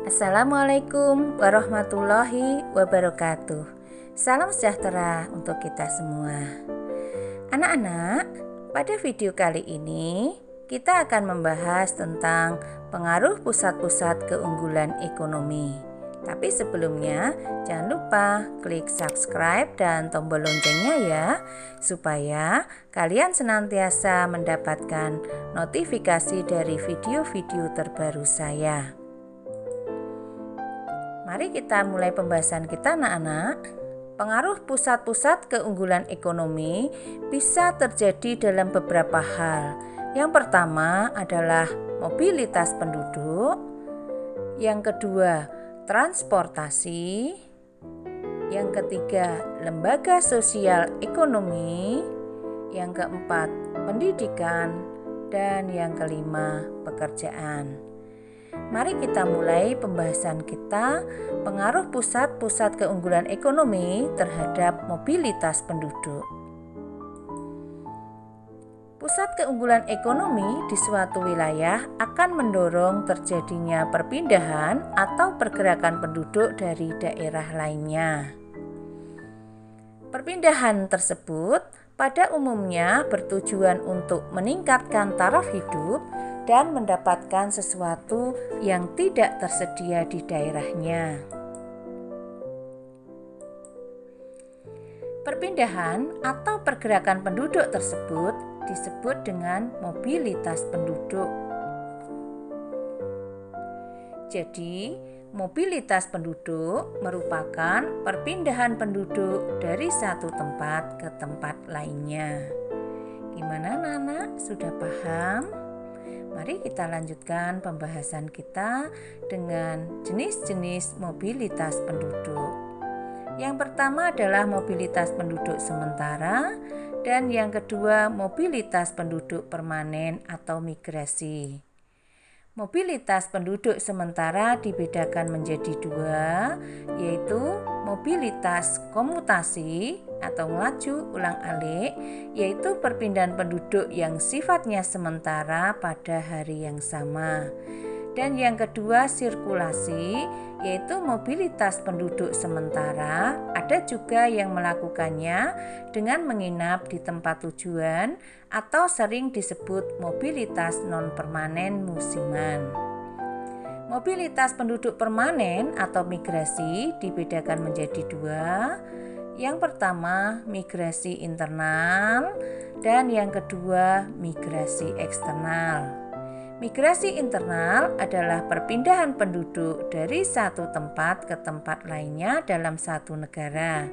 Assalamualaikum warahmatullahi wabarakatuh. Salam sejahtera untuk kita semua. Anak-anak, pada video kali ini kita akan membahas tentang pengaruh pusat-pusat keunggulan ekonomi. Tapi sebelumnya jangan lupa klik subscribe dan tombol loncengnya ya, supaya kalian senantiasa mendapatkan notifikasi dari video-video terbaru saya. Mari kita mulai pembahasan kita anak-anak. Pengaruh pusat-pusat keunggulan ekonomi bisa terjadi dalam beberapa hal. Yang pertama adalah mobilitas penduduk. Yang kedua, transportasi. Yang ketiga, lembaga sosial ekonomi. Yang keempat, pendidikan. Dan yang kelima, pekerjaan. Mari kita mulai pembahasan kita, pengaruh pusat-pusat keunggulan ekonomi terhadap mobilitas penduduk. Pusat keunggulan ekonomi di suatu wilayah akan mendorong terjadinya perpindahan atau pergerakan penduduk dari daerah lainnya. Perpindahan tersebut pada umumnya bertujuan untuk meningkatkan taraf hidup dan mendapatkan sesuatu yang tidak tersedia di daerahnya. Perpindahan atau pergerakan penduduk tersebut disebut dengan mobilitas penduduk. Jadi, mobilitas penduduk merupakan perpindahan penduduk dari satu tempat ke tempat lainnya. Gimana anak-anak? Sudah paham? Mari kita lanjutkan pembahasan kita dengan jenis-jenis mobilitas penduduk. Yang pertama adalah mobilitas penduduk sementara dan yang kedua mobilitas penduduk permanen atau migrasi. Mobilitas penduduk sementara dibedakan menjadi dua, yaitu mobilitas komutasi atau melaju ulang-alik, yaitu perpindahan penduduk yang sifatnya sementara pada hari yang sama. Dan yang kedua sirkulasi, yaitu mobilitas penduduk sementara, ada juga yang melakukannya dengan menginap di tempat tujuan atau sering disebut mobilitas non-permanen musiman. Mobilitas penduduk permanen atau migrasi dibedakan menjadi dua. Yang pertama migrasi internal dan yang kedua migrasi eksternal. Migrasi internal adalah perpindahan penduduk dari satu tempat ke tempat lainnya dalam satu negara.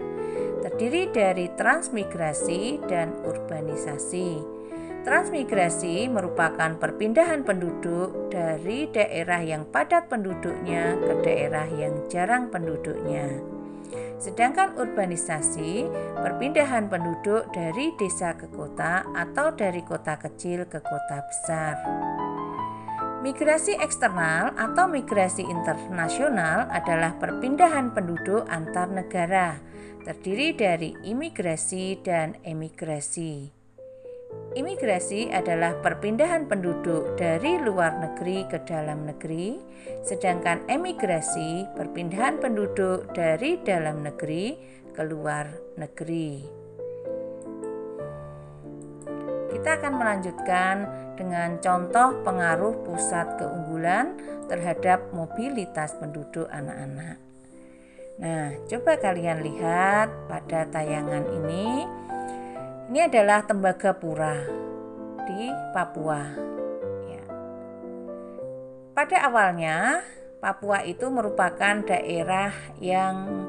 Terdiri dari transmigrasi dan urbanisasi. Transmigrasi merupakan perpindahan penduduk dari daerah yang padat penduduknya ke daerah yang jarang penduduknya. Sedangkan urbanisasi, perpindahan penduduk dari desa ke kota atau dari kota kecil ke kota besar. Migrasi eksternal atau migrasi internasional adalah perpindahan penduduk antar negara, terdiri dari imigrasi dan emigrasi. Imigrasi adalah perpindahan penduduk dari luar negeri ke dalam negeri, sedangkan emigrasi perpindahan penduduk dari dalam negeri ke luar negeri. Kita akan melanjutkan dengan contoh pengaruh pusat keunggulan terhadap mobilitas penduduk anak-anak. Nah, coba kalian lihat pada tayangan ini. Ini adalah Tembagapura di Papua. Ya. Pada awalnya, Papua itu merupakan daerah yang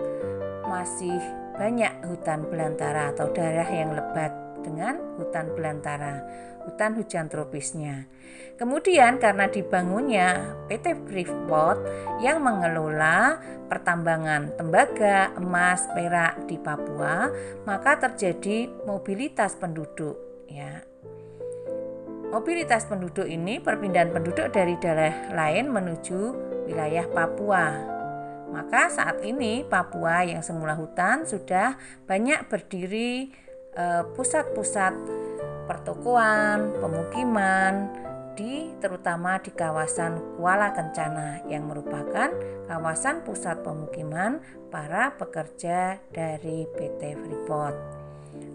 masih banyak hutan belantara atau daerah yang lebat dengan hutan belantara, hutan hujan tropisnya. Kemudian karena dibangunnya PT Freeport yang mengelola pertambangan tembaga, emas, perak di Papua, maka terjadi mobilitas penduduk ya. Mobilitas penduduk ini perpindahan penduduk dari daerah lain menuju wilayah Papua. Maka saat ini Papua yang semula hutan sudah banyak berdiri pusat-pusat pertokoan, pemukiman, terutama di kawasan Kuala Kencana yang merupakan kawasan pusat pemukiman para pekerja dari PT Freeport.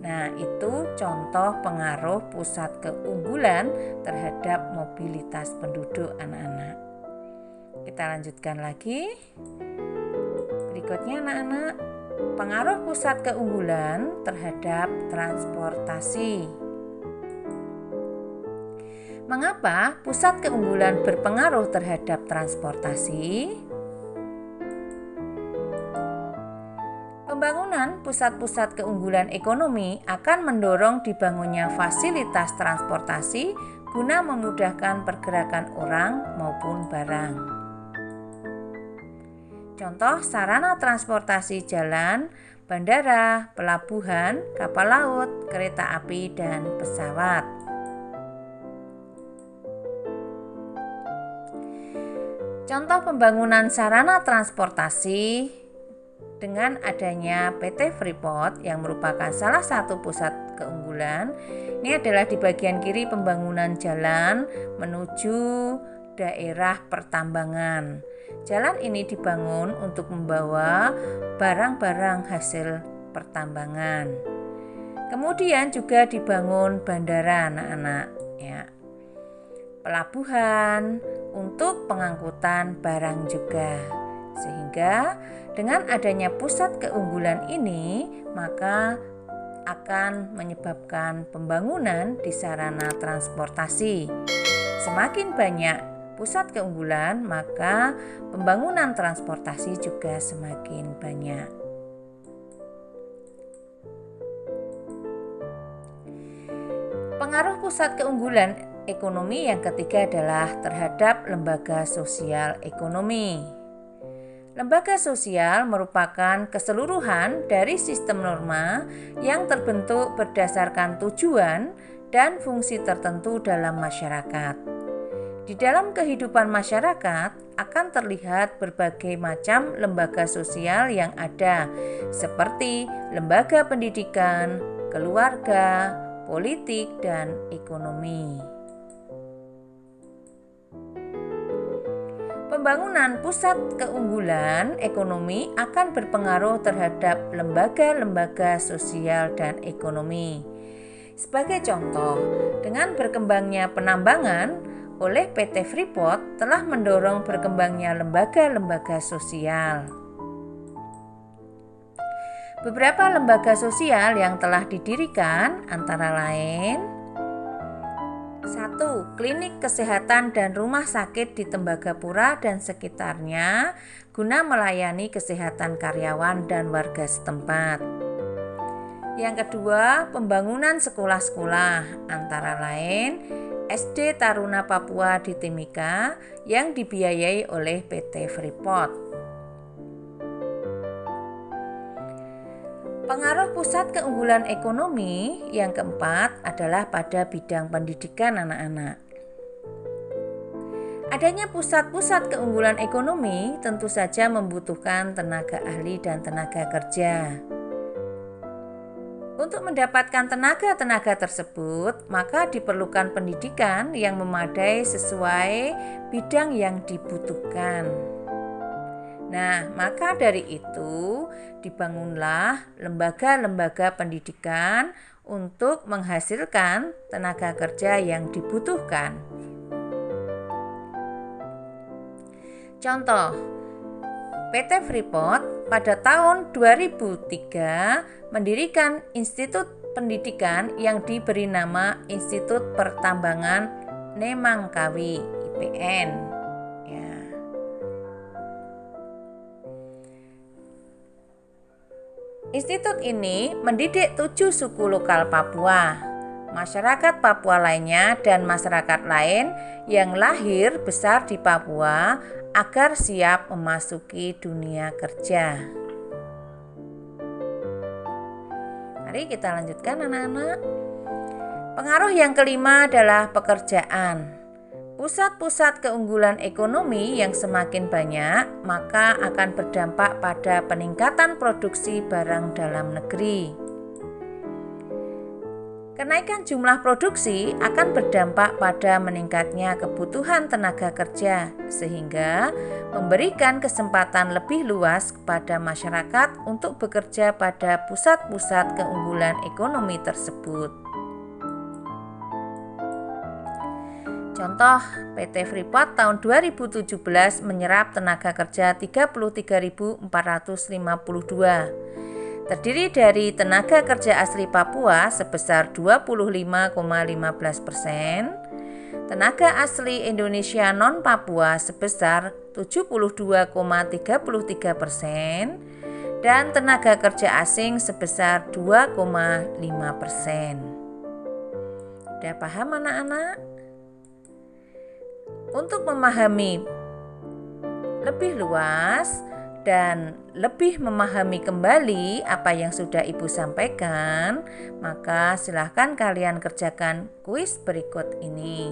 Nah, itu contoh pengaruh pusat keunggulan terhadap mobilitas penduduk anak-anak. Kita lanjutkan lagi. Berikutnya anak-anak, pengaruh pusat keunggulan terhadap transportasi. Mengapa pusat keunggulan berpengaruh terhadap transportasi? Pembangunan pusat-pusat keunggulan ekonomi akan mendorong dibangunnya fasilitas transportasi guna memudahkan pergerakan orang maupun barang. Contoh sarana transportasi jalan, bandara, pelabuhan, kapal laut, kereta api, dan pesawat. Contoh pembangunan sarana transportasi dengan adanya PT Freeport yang merupakan salah satu pusat keunggulan. Ini adalah di bagian kiri pembangunan jalan menuju daerah pertambangan. Jalan ini dibangun untuk membawa barang-barang hasil pertambangan. Kemudian juga dibangun bandara anak-anak, ya. Pelabuhan untuk pengangkutan barang juga. Sehingga dengan adanya pusat keunggulan ini, maka akan menyebabkan pembangunan di sarana transportasi. Semakin banyak pusat keunggulan, maka pembangunan transportasi juga semakin banyak. Pengaruh pusat keunggulan ekonomi yang ketiga adalah terhadap lembaga sosial ekonomi. Lembaga sosial merupakan keseluruhan dari sistem norma yang terbentuk berdasarkan tujuan dan fungsi tertentu dalam masyarakat. Di dalam kehidupan masyarakat akan terlihat berbagai macam lembaga sosial yang ada, seperti lembaga pendidikan, keluarga, politik, dan ekonomi. Pembangunan pusat keunggulan ekonomi akan berpengaruh terhadap lembaga-lembaga sosial dan ekonomi. Sebagai contoh, dengan berkembangnya penambangan oleh PT Freeport telah mendorong berkembangnya lembaga-lembaga sosial. Beberapa lembaga sosial yang telah didirikan antara lain 1. Klinik kesehatan dan rumah sakit di Tembagapura dan sekitarnya guna melayani kesehatan karyawan dan warga setempat. Yang kedua, pembangunan sekolah-sekolah antara lain SD Taruna Papua di Timika yang dibiayai oleh PT Freeport. Pengaruh pusat keunggulan ekonomi yang keempat adalah pada bidang pendidikan anak-anak. Adanya pusat-pusat keunggulan ekonomi tentu saja membutuhkan tenaga ahli dan tenaga kerja. Untuk mendapatkan tenaga-tenaga tersebut, maka diperlukan pendidikan yang memadai sesuai bidang yang dibutuhkan. Nah, maka dari itu dibangunlah lembaga-lembaga pendidikan untuk menghasilkan tenaga kerja yang dibutuhkan. Contoh, PT Freeport pada tahun 2003 mendirikan institut pendidikan yang diberi nama Institut Pertambangan Nemangkawi (IPN). Institut ini mendidik 7 suku lokal Papua, masyarakat Papua lainnya, dan masyarakat lain yang lahir besar di Papua agar siap memasuki dunia kerja. Mari kita lanjutkan anak-anak. Pengaruh yang kelima adalah pekerjaan. Pusat-pusat keunggulan ekonomi yang semakin banyak, maka akan berdampak pada peningkatan produksi barang dalam negeri. Kenaikan jumlah produksi akan berdampak pada meningkatnya kebutuhan tenaga kerja, sehingga memberikan kesempatan lebih luas kepada masyarakat untuk bekerja pada pusat-pusat keunggulan ekonomi tersebut. Contoh, PT Freeport tahun 2017 menyerap tenaga kerja 33.452. Terdiri dari tenaga kerja asli Papua sebesar 25,15%, tenaga asli Indonesia non-Papua sebesar 72,33%, dan tenaga kerja asing sebesar 2,5%. Udah paham anak-anak? Untuk memahami lebih luas dan lebih memahami kembali apa yang sudah Ibu sampaikan, maka silahkan kalian kerjakan kuis berikut ini.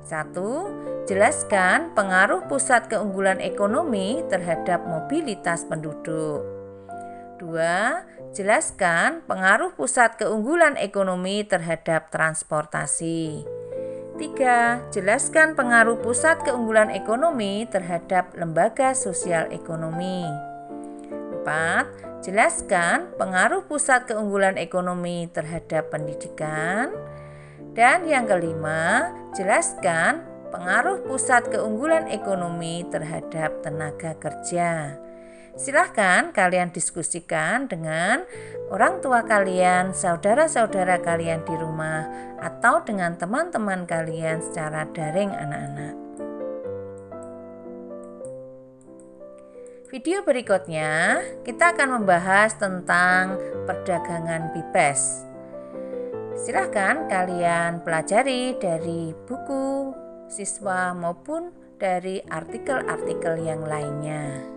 1. Jelaskan pengaruh pusat keunggulan ekonomi terhadap mobilitas penduduk. 2. Jelaskan pengaruh pusat keunggulan ekonomi terhadap transportasi. 3. Jelaskan pengaruh pusat keunggulan ekonomi terhadap lembaga sosial ekonomi. 4. Jelaskan pengaruh pusat keunggulan ekonomi terhadap pendidikan. Dan yang kelima, jelaskan pengaruh pusat keunggulan ekonomi terhadap tenaga kerja. Silahkan kalian diskusikan dengan orang tua kalian, saudara-saudara kalian di rumah, atau dengan teman-teman kalian secara daring anak-anak. Video berikutnya kita akan membahas tentang perdagangan bebas. Silahkan kalian pelajari dari buku siswa maupun dari artikel-artikel yang lainnya.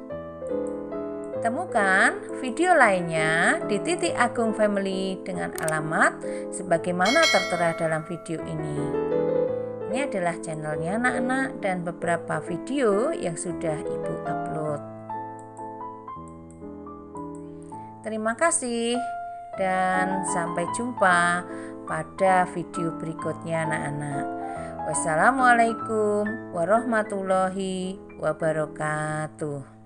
Temukan video lainnya di Titik Agung Family dengan alamat sebagaimana tertera dalam video ini. Ini adalah channelnya anak-anak dan beberapa video yang sudah Ibu upload. Terima kasih dan sampai jumpa pada video berikutnya anak-anak. Wassalamualaikum warahmatullahi wabarakatuh.